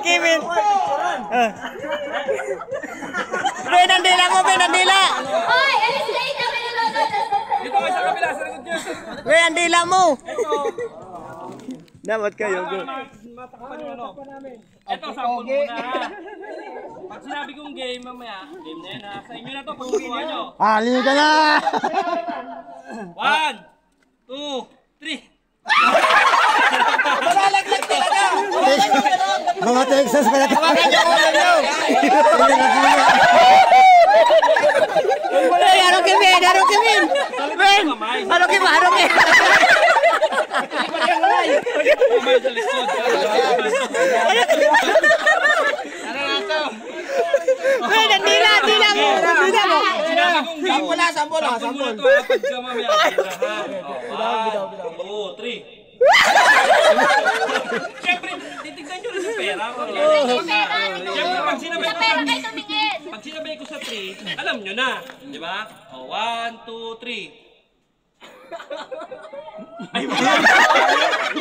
Kevin. Ben, ang dila mo, Ben, ang dila. Hoy, alis na ito, pinulunod. Dito kayo sa kabila, sa likod dyan. Ben, ang dila mo. Dapat kayo. Matakpan yung ano. Ito, sample muna. Pag sinabi kong game, mamaya, game na yan ha. Sa inyo na to, pagkukuha nyo. Halika ka na. 1, 2, 3. Malalaglag talaga. Mga Texas pala. Hawakan niyo ulo niyo. Hey, ano Kevin? Ano Kevin? Ben, ano Kevin? Ano Kevin? Kamay sa likod. Ben, ang dila mo. Dila mo. Sinabi kong game. Sampol Sample muna to ha. Pag ka mamaya. 1, 2, 3. Siyempre, titignan nyo rin yung pera. Siyempre, pag sinabay ko sa 3, alam nyo na. Di ba? 1, 2, 3. Ay,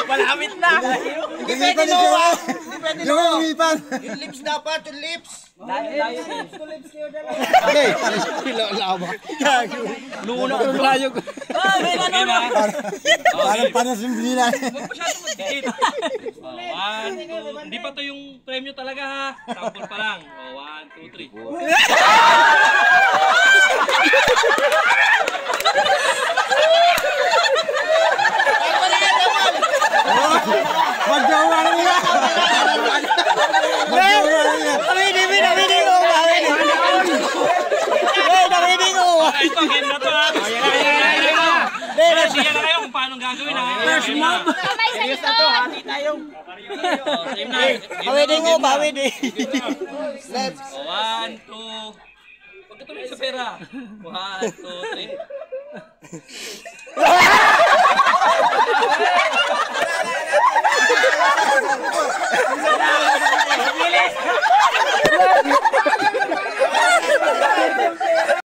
Malapit na. Hindi pwede siya. Yung umipan. Yung lips dapat, yung lips. Okay. Laba. Luna ko ng layo ko. Okay ba? Parang panas yung binila. Huwag masyadong magdikit. 1, 2, hindi pa to yung premyo talaga ha. Sample pa lang. 1, 2, 3. Magjawa na niya. Awinin ko. Awinin ko. Ito, game na to ha. Siya na kayo kung paano gagawin ha. First mob. Kamay sa likod. Same na. Awinin ko, awinin. Let's. 1, 2. Huwag ka tuloy sa pera. 1, 2, 3.